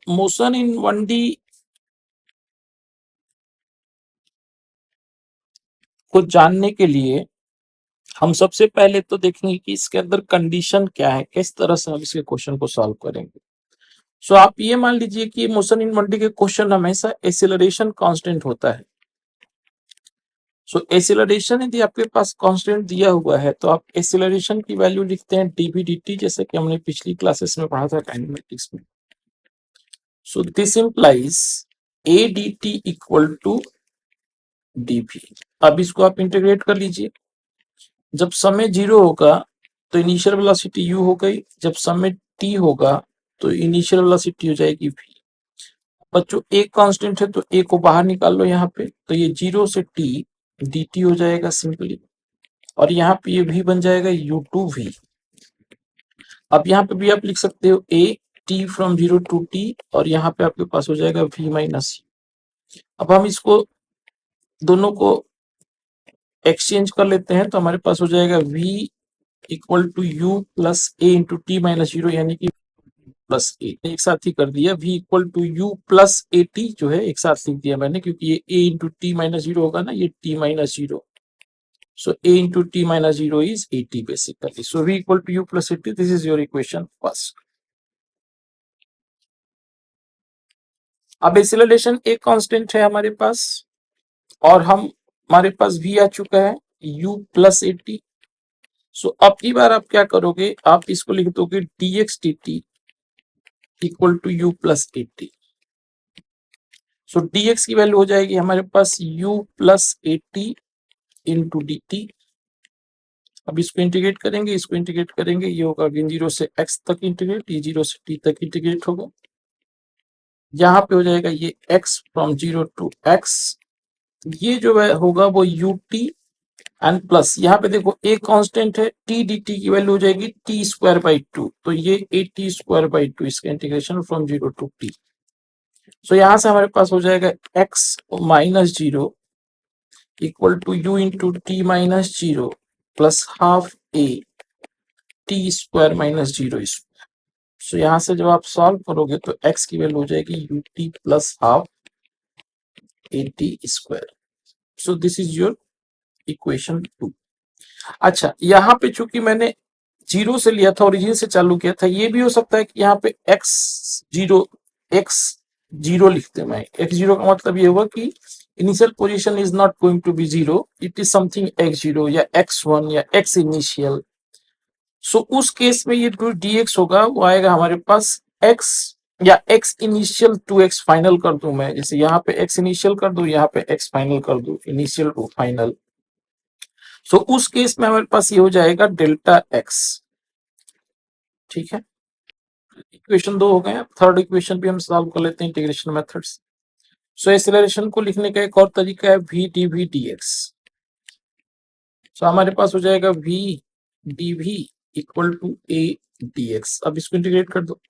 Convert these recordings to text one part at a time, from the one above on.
Motion in 1D को जानने के लिए हम सबसे पहले तो देखेंगे कि इसके अंदर कंडीशन क्या है, किस तरह से हम इसके क्वेश्चन को सॉल्व करेंगे। सो आप ये मान लीजिए कि मोशन इन 1D के क्वेश्चन हमेशा एक्सीलरेशन कांस्टेंट होता है। सो एक्सीलरेशन यदि आपके पास कांस्टेंट दिया हुआ है तो आप एक्सीलरेशन की वैल्यू लिखते हैं dv dt, जैसे कि हमने पिछली क्लासेस में पढ़ा था काइनेमेटिक्स में। So this implies a dt equal to dv। अब इसको आप इंटीग्रेट कर लीजिए। जब समय 0 होगा तो इनिशियल वेलोसिटी u हो गई, जब समय t होगा तो इनिशियल वेलोसिटी हो जाएगी v। बच्चों एक कांस्टेंट है तो a को बाहर निकाल लो यहाँ पे, तो ये 0 से t dt हो जाएगा सिंपली, और यहाँ पे ये v बन जाएगा u2v। अब यहाँ पे भी आप लिख सकते हो a t from 0 to t, और यहाँ पे आपके पास हो जाएगा v माइनस। अब हम इसको दोनों को एक्सचेंज कर लेते हैं तो हमारे पास हो जाएगा v equal to u plus a into T minus 0, यानी कि प्लस ए। एक साथ ही कर दिया, v equal to u plus A T जो है एक साथ लिख दिया मैंने, क्योंकि ये a इंटू टी माइनस 0 होगा ना, ये t minus 0। So a into t minus 0 is 80 basically. So v equal to u plus 80. This is your equation first. अब एक्सीलरेशन एक कांस्टेंट है हमारे पास, और हमारे पास v आ चुका है u प्लस 80। सो अब की बार आप क्या करोगे, आप इसको लिख दोगे dx dt equal to u plus 80। So dx की वैल्यू हो जाएगी हमारे पास u plus 80 into D T. अब इसको इंटीग्रेट करेंगे, इसको इंटीग्रेट करेंगे, ये होगा अगेन 0 से x तक इंटीग्रेट, ये 0 से t तक इंटीग्रेट होगा। यहाँ पे हो जाएगा ये x फ्रॉम 0 टू x, ये जो है होगा वो ut एंड प्लस यहाँ पे देखो एक कांस्टेंट है t dt की वैल्यू हो जाएगी t स्क्वायर बाई 2, तो ये at स्क्वायर बाई 2, इसका integration from 0 to t। So यहाँ से हमारे पास हो जाएगा x minus 0 equal to u into T minus 0 plus half a t square minus 0 square. So यहाँ से जब आप सॉल्व करोगे तो x की वैल्यू हो जाएगी ut plus half a t square. So this is your equation 2। अच्छा, यहाँ पे चूंकि मैंने 0 से लिया था, ओरिजिन से चालू किया था, ये भी हो सकता है कि यहाँ पे x0 लिखते मैं। x0 का मतलब ये हुआ कि initial position is not going to be 0, it is something x0 या x1 या x इनिशियल। सो उस केस में ये जो dx होगा वो आएगा हमारे पास x या x initial to x final कर दूं मैं, जैसे यहाँ पे x इनिशियल कर दूं, यहाँ पे x फाइनल कर दूं, इनिशियल टू फाइनल। सो उस केस में हमारे पास ये हो जाएगा डेल्टा x। ठीक है, इक्वेशन 2 हो गए। थर्ड इक्वेशन भी हम सॉल्व कर लेते हैं इंटीग्रेशन मेथड्स। सो एक्सेलरेशन को लिखने का एक और तरीका है v dv dx। सो हमारे पास हो जाएगा v dv equal to a dx। अब इसको इंटीग्रेट कर दो,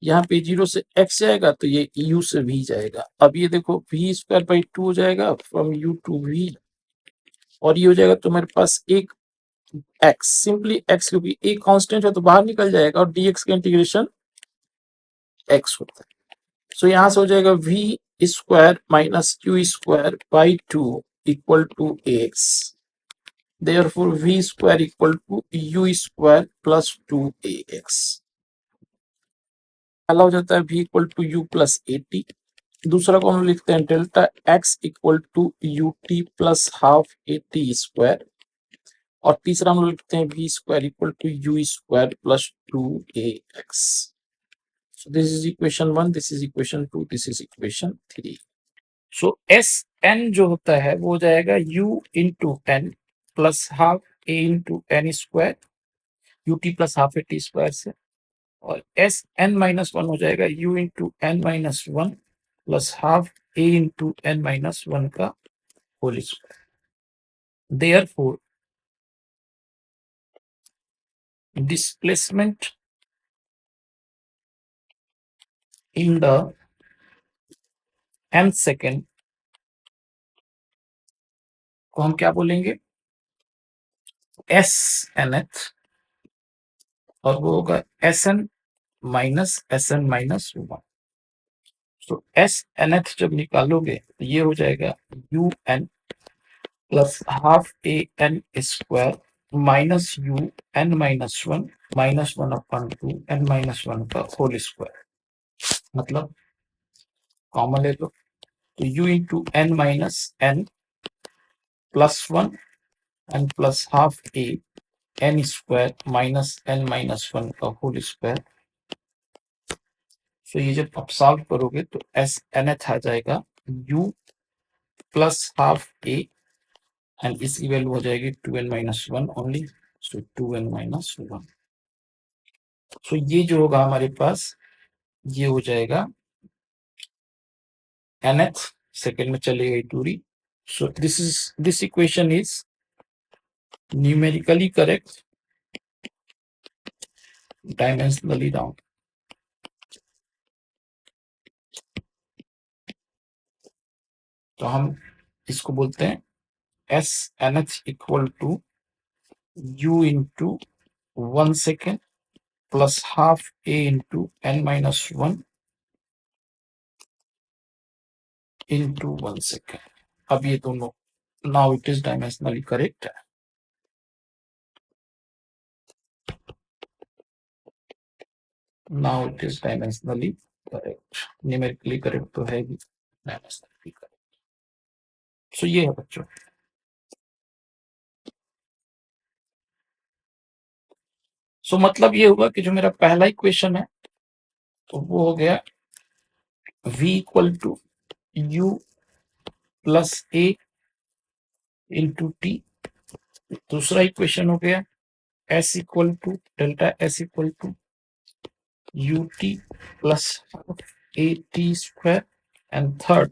यहाँ पे 0 से x जाएगा तो ये u से v जाएगा। अब ये देखो v स्क्वायर बाई 2 हो जाएगा फ्रॉम u टू v, और ये हो जाएगा तो हमारे पास एक x, सिंपली x, क्योंकि एक कांस्टेंट है तो बाहर निकल जाएगा, और dx का इंटीग्रेशन x होता है। सो यहाँ से हो जाएगा v square minus Q square by 2 equal to ax। Therefore v square equal to u square plus 2ax। पहला हो जाता है v equal to u plus A t, दूसरा को हम लिखते हैं delta x equal to U T plus half a T square, और तीसरा हम लिखते हैं v square equal to u square plus 2ax। So this is equation 1, this is equation 2, this is equation 3। So s n जो होता है वो हो जाएगा u into n plus half a into n square, U T plus half a T square से, और s n minus 1 हो जाएगा u into n minus 1 plus half a into n minus 1 का whole square. Therefore displacement in the nth second को हम क्या बोलेंगे, S nth, और वो होगा एस एन माइनस 1। तो एस nth जब निकालोगे तो ये हो जाएगा u n plus half a n square minus u n minus one -1/2 n minus one का होल स्क्वायर, मतलब कॉमन ले लो तो u into n minus n plus one n plus half a n square minus n minus one का whole square. तो ये जब आप सॉल्व करोगे तो एस nth आ जाएगा u plus half A and इसकी वैल्यू हो जाएगी 2n माइनस वन ओनली, सो 2n माइनस वन। सो ये जो होगा हमारे पास ये हो जाएगा nth, सेकेंड में चली गई दूरी। So this equation is numerically correct, dimensionally down. तो हम इसको बोलते हैं s nth equal to u into 1 second plus half a into n minus one into 1 second. अब ये दोनों now it is dimensionally correct है। Now it is dimensionally correct, numerically correct तो है भी, डायमेंशनली करेक्ट। सो ये है बच्चों। सो मतलब ये हुआ कि जो मेरा पहला इक्वेशन है तो वो हो गया v equal to u plus A into T. दूसरा इक्वेशन हो गया s equal to delta s equal to U T plus A T square and third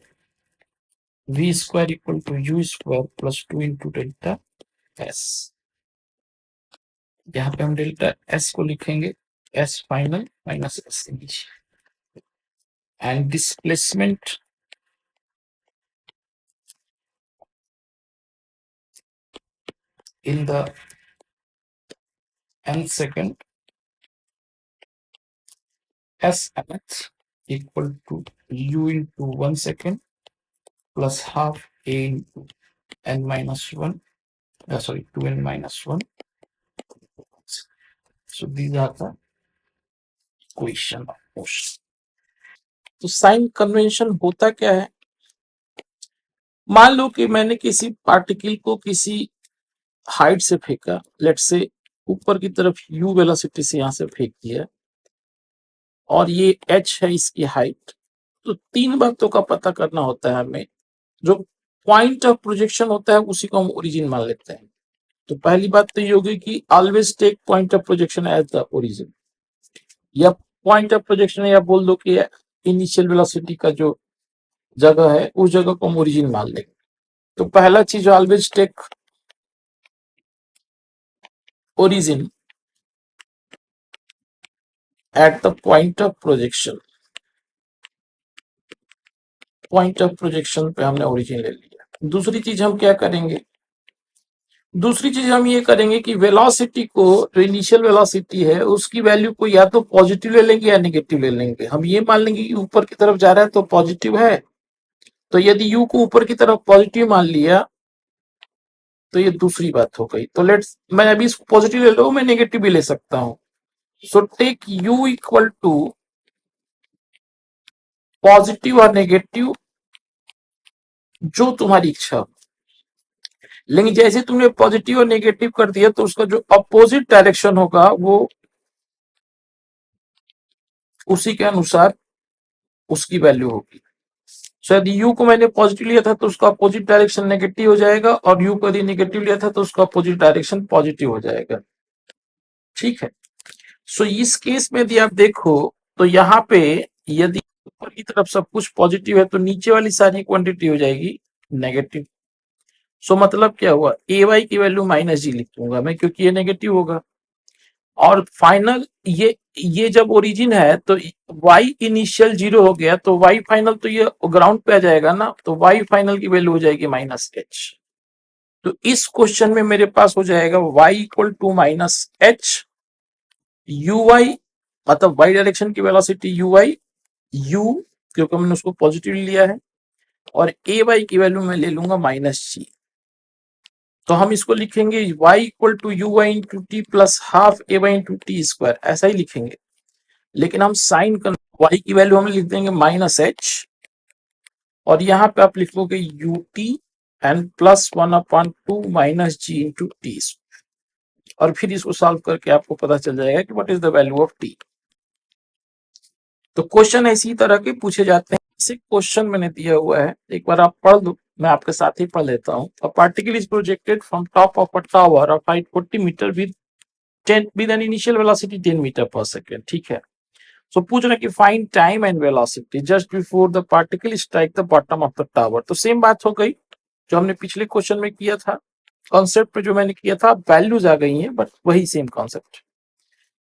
v square equal to u square plus 2 into delta s। यहाँ पे हम delta s को लिखेंगे s final minus s initial and displacement in the nth second s nth equal to u into 1 second plus half a into n minus 1, sorry 2n minus 1. So these are the equation of motion. तो sign convention होता क्या है? मान लो कि मैंने किसी particle को किसी हाइट से फेंका, लेट्स से ऊपर की तरफ u वेलोसिटी से यहां से फेंक दिया और ये h है इसकी हाइट। तो तीन बातों का पता करना होता है हमें। जो पॉइंट ऑफ प्रोजेक्शन होता है उसी को हम ओरिजिन मान लेते हैं। तो पहली बात तो ये होगी कि always take point of projection as the origin, या पॉइंट ऑफ प्रोजेक्शन या बोल दो कि इनिशियल वेलोसिटी का जो जगह है उस जगह को हम ओरिजिन मान लेंगे। तो पहला चीज always take origin at the point of projection. Point of projection पे हमने ओरिजिन ले लिया। दूसरी चीज हम क्या करेंगे? दूसरी चीज हम ये करेंगे कि वेलोसिटी को, जो इनिशियल वेलोसिटी है उसकी वैल्यू को या तो पॉजिटिव ले लेंगे या नेगेटिव ले लेंगे। हम ये मान लेंगे कि ऊपर की तरफ जा रहा है तो पॉजिटिव है, तो यदि u को ऊपर की तरफ पॉजिटिव मान लिया तो ये दूसरी बात हो गई। तो लेट्स, मैं अभी इसको पॉजिटिव ले लो, मैं नेगेटिव भी ले सकता हूं। So take u equal to positive और नेगेटिव, जो तुम्हारी इच्छा हो। लेकिन जैसे तुमने पॉजिटिव और नेगेटिव कर दिया तो उसका जो अपोजिट डायरेक्शन होगा वो उसी के अनुसार उसकी वैल्यू होगी। शायद u को मैंने पॉजिटिव लिया था तो उसका अपोजिट डायरेक्शन नेगेटिव हो जाएगा, और u को यदि नेगेटिव लिया था तो उसका अपोजिट डायरेक्शन पॉजिटिव हो जाएगा। ठीक है। सो इस केस में यदि आप देखो तो यहाँ पे यदि ऊपर की तरफ सब कुछ पॉजिटिव है तो नीचे वाली सारी क्वांटिटी हो जाएगी नेगेटिव। सो मतलब क्या हुआ, ए वाई की वैल्यू माइनस जी लिख दूंगा मैं, क्योंकि ये नेगेटिव होगा। और फाइनल ये जब ओरिजिन है तो y इनिशियल 0 हो गया तो y फाइनल तो ये ग्राउंड पे आ जाएगा ना, तो y फाइनल की वैल्यू हो जाएगी -h। तो इस क्वेश्चन में मेरे पास हो जाएगा y equal to -h uy, मतलब y डायरेक्शन की वेलोसिटी uy, u क्योंकि मैंने उसको पॉजिटिव लिया है, और ए वाई की वैल्यू मैं ले लूंगा -g। तो हम इसको लिखेंगे y equal to you Y into T plus half A Y into T square, ऐसा ही लिखेंगे। लेकिन हम साइन कर y की वैल्यू हम लिख देंगे -h, और यहाँ पे आप लिखोगे U T and plus 1/2 -g into T, और फिर इसको सॉल्व करके आपको पता चल जाएगा कि what is the value of T. तो क्वेश्चन इसी तरह के पूछे जाते हैं। इसे क्वेश्चन मैंने दिया हुआ है, एक बार आप पढ़ लो, मैं आपके साथ ही पढ़ लेता हूँ। A particle is projected from top of a tower of height 40 metre with an initial velocity 10 metre per second. ठीक है, सो पूछ रहे कि find time and velocity just before the particle strike the bottom of the tower. तो same बात हो गई जो हमने पिछले क्वेश्चन में किया था, कॉन्सेप्ट पे जो मैंने किया था, वैल्यूज आ गई हैं बट वही सेम कॉन्सेप्ट।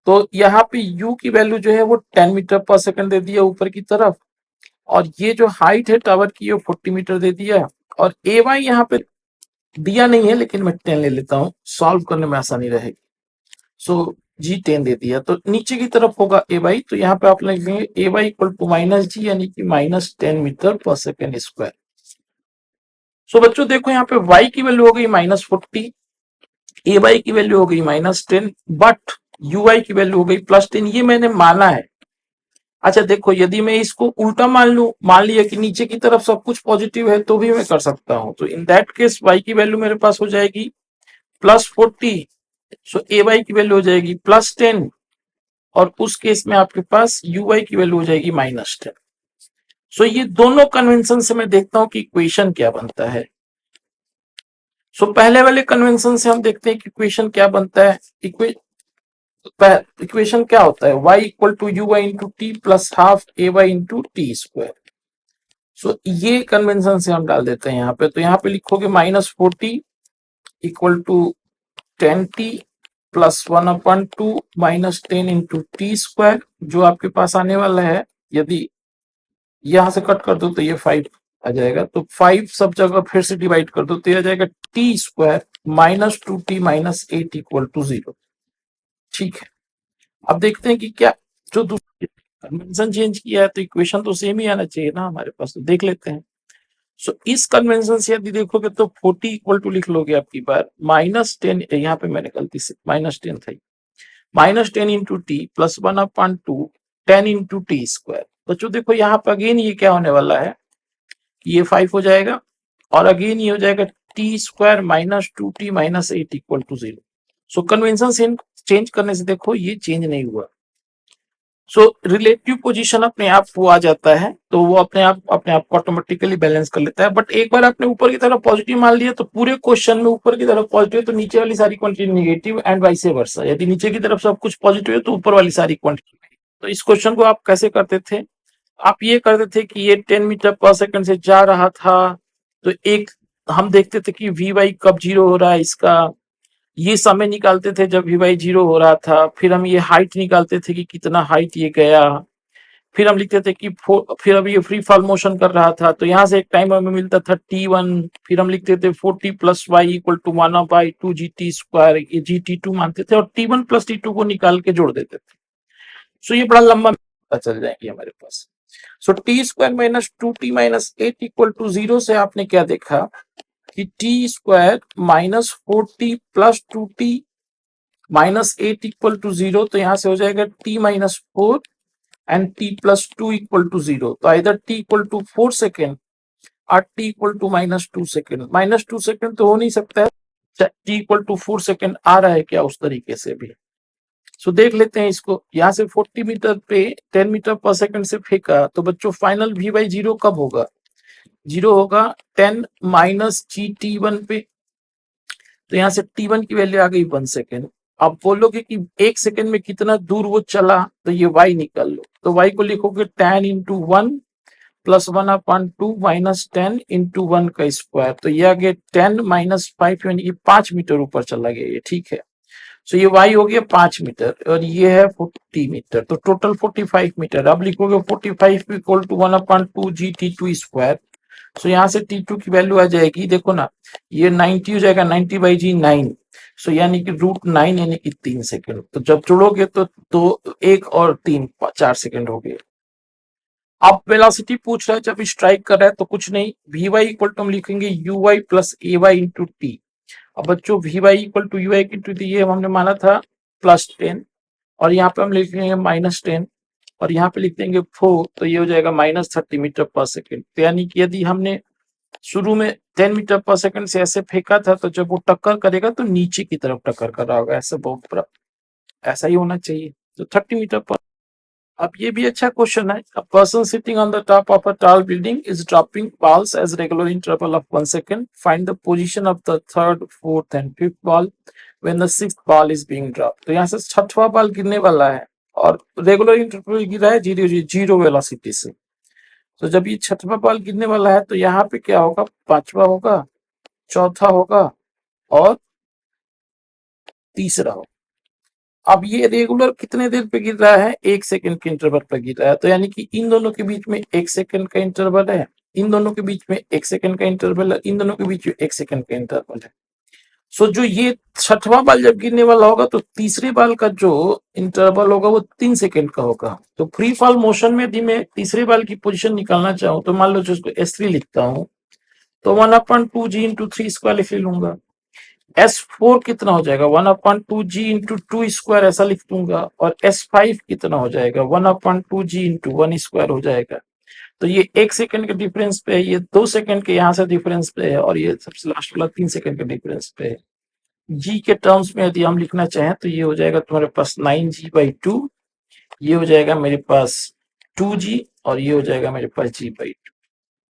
तो यहाँ पे u की वैल्यू जो है वो 10 मीटर पर सेकंड दे दिया ऊपर की तरफ, और ये जो हाइट है टावर की वो 40 मीटर दे दिया, और ए वाई यहाँ पे दिया नहीं है लेकिन मैं 10 ले लेता हूँ, सॉल्व करने में आसानी रहेगी। सो जी 10 दे दिया, तो नीचे की तरफ होगा ए वाई, तो यहाँ पे आप लिखेंगे ए वाई इक्वल टू -g यानी कि -10 मीटर पर सेकेंड स्क्वायर। सो बच्चों देखो यहाँ पे y की वैल्यू हो गई -40, ए वाई की वैल्यू हो गई -10, बट यू वाई की वैल्यू हो गई +10, ये मैंने माना है। अच्छा देखो, यदि मैं इसको उल्टा मान लूं, मान लिया कि नीचे की तरफ सब कुछ पॉजिटिव है, तो भी मैं कर सकता हूं। तो इन दैट केस y की वैल्यू मेरे पास हो जाएगी +40, सो ए वाई की वैल्यू हो जाएगी +10, और उस केस में आपके पास यू वाई की वैल्यू हो जाएगी -10। सो ये दोनों कन्वेंशन से मैं देखता हूं कि इक्वेशन क्या बनता है। सो पहले वाले कन्वेंशन से हम देखते हैं कि इक्वेशन क्या बनता है। इक्वेशन क्या होता है, y equal to you Y into T plus half A Y into T square. So ये कन्वेंशन से हम डाल देते हैं यहाँ पे। तो यहाँ पे लिखोगे -40 equal to 10t plus 1/2 -10 into T square, जो आपके पास आने वाला है, यदि यहां से कट कर दो तो ये 5 आ जाएगा, तो 5 सब जगह फिर से डिवाइड कर दो तो ये आ जाएगा T square -2t -8 equal to 0। ठीक है, अब देखते हैं कि क्या जो कन्वेंशन चेंज किया है, तो इक्वेशन तो सेम ही आना चाहिए ना हमारे पास, तो देख लेते हैं। सो इस कन्वेंशन से यदि देखोगे तो 40 इक्वल टू लिख लोगे आपकी बार -10, यहाँ पे मैंने गलती से -10 था, -10 into T plus 1/2 10 into T square. बच्चों देखो यहाँ पे अगेन ये क्या होने वाला है कि ये 5 हो जाएगा, और अगेन ये हो जाएगा T square -2t -8 equal to 0। So convention change करने से देखो ये चेंज नहीं हुआ। सो रिलेटिव पोजीशन अपने आप वो आ जाता है, तो वो अपने आप को ऑटोमेटिकली बैलेंस कर लेता है। बट एक बार आपने ऊपर की तरफ पॉजिटिव मान लिया, तो पूरे क्वेश्चन में ऊपर की तरफ पॉजिटिव है तो नीचे वाली सारी quantity negative, and vice versa. यदि नीचे की तरफ सब कुछ पॉजिटिव है तो ऊपर वाली सारी क्वांटिटी। तो इस क्वेश्चन को आप कैसे करते थे, आप ये करते थे कि ये 10 मीटर पर सेकंड से जा रहा था, तो एक हम देखते थे कि वी वाई कब 0 हो रहा है, इसका ये समय निकालते थे जब वी वाई 0 हो रहा था। फिर हम ये हाइट निकालते थे कि कितना हाइट ये गया। फिर हम लिखते थे कि फिर अब ये फ्री फॉल मोशन कर रहा था, तो यहाँ से एक टाइम हमें मिलता था t1। फिर हम लिखते थे 40 plus Y equal to 1/2 GT square, ये GT2 मानते थे, और t1 प्लस t2 को निकाल के जोड़ देते थे। सो ये बड़ा लंबा पता चल जाएगी हमारे पास। So t square -2t -8 equal to 0 से आपने क्या देखा कि t square -4t plus 2t -8 equal to 0, तो यहां से हो जाएगा t -4 and t plus 2 equal to 0। तो इधर t इक्वल टू 4 सेकेंड और t equal to -2 second. -2 second तो हो नहीं सकता है, t इक्वल टू 4 सेकेंड आ रहा है क्या उस तरीके से भी। सो देख लेते हैं इसको, यहाँ से 40 मीटर पे 10 मीटर पर सेकंड से फेंका, तो बच्चों फाइनल v बाई 0 कब होगा, 0 होगा 10 माइनस जी t1 पे। तो यहाँ से t1 की वैल्यू आ गई 1 सेकेंड। आप बोलोगे कि 1 सेकेंड में कितना दूर वो चला, तो ये y निकाल लो। तो y को लिखोगे 10 इंटू 1 प्लस 1/2 माइनस 10 इंटू 1 का स्क्वायर, तो ये आ गया 10 माइनस 5 यानी कि 5 मीटर ऊपर चला गया ये। ठीक है, सो ये y हो गया 5 मीटर, और ये है 40 मीटर, तो टोटल 45 मीटर। अब लिखोगे 45 equal to 1/2 GT2 square. So यहाँ से T2 की वैल्यू आ जाएगी, देखो ना, ये 90 हो जाएगा, 90 बाई जी 9, सो यानी कि √9 यानी कि 3 सेकेंड। तो जब जोड़ोगे तो 1 और 3 4 सेकेंड हो गए। अब वेलोसिटी पूछ रहा है जब स्ट्राइक कर रहा है तो कुछ नहीं, वी वाई इक्वल टू हम लिखेंगे U Y plus A Y into T. अब बच्चों V Y equal to you Y into T, ये हमने माना था +10, और यहाँ पे हम लिखेंगे -10, और यहाँ पे लिख देंगे 4, तो ये हो जाएगा -30 मीटर पर सेकेंड। तो यानी कि यदि हमने शुरू में 10 मीटर पर सेकंड से ऐसे फेंका था, तो जब वो टक्कर करेगा तो नीचे की तरफ टक्कर कर रहा होगा, ऐसा बहुत बड़ा, ऐसा ही होना चाहिए। तो 30 मीटर पर। अब ये भी अच्छा क्वेश्चन है। A person sitting on the top of a tall building is dropping balls as regular interval of 1 second. Find the position of the third, fourth and fifth ball when the sixth ball is being dropped. तो यहाँ से छठवां ball गिरने वाला है और regular interval गिर रहा है जीरो वेलोसिटी से। तो जब ये छठवां बॉल गिरने वाला है तो यहाँ पे क्या होगा, पांचवा होगा, चौथा होगा और तीसरा होगा। अब ये रेगुलर कितने देर पे गिर रहा है, 1 सेकंड के इंटरवल पर गिर रहा है। तो यानी कि इन दोनों के बीच में 1 सेकंड का इंटरवल है, इन दोनों के बीच में 1 सेकंड का इंटरवल है, इन दोनों के बीच में 1 सेकंड का इंटरवल है। सो जो ये छठवां बाल जब गिरने वाला होगा तो तीसरे बाल का जो इंटरवल होगा वो 3 सेकंड का होगा। तो फ्री फॉल मोशन में यदि मैं तीसरे बाल की पोजीशन निकालना चाहूँ तो मान लो जो इसको S3 लिखता हूँ, तो 1/2G इंटू 3 स्क्वायर लिख लूंगा। S4 कितना हो जाएगा, 1/2G इंटू 2 स्क्वायर ऐसा लिख दूंगा। और S5 कितना हो जाएगा, 1/2G इंटू 1 स्क्वायर हो जाएगा। तो ये 1 सेकंड के डिफरेंस पे है, ये 2 सेकंड के यहाँ से डिफरेंस पे है, और ये सबसे लास्ट वाला 3 सेकंड के डिफरेंस पे है। जी के टर्म्स में यदि हम लिखना चाहें तो ये हो जाएगा तुम्हारे पास 9G/2, ये हो जाएगा मेरे पास 2G, और ये हो जाएगा मेरे पास G/2।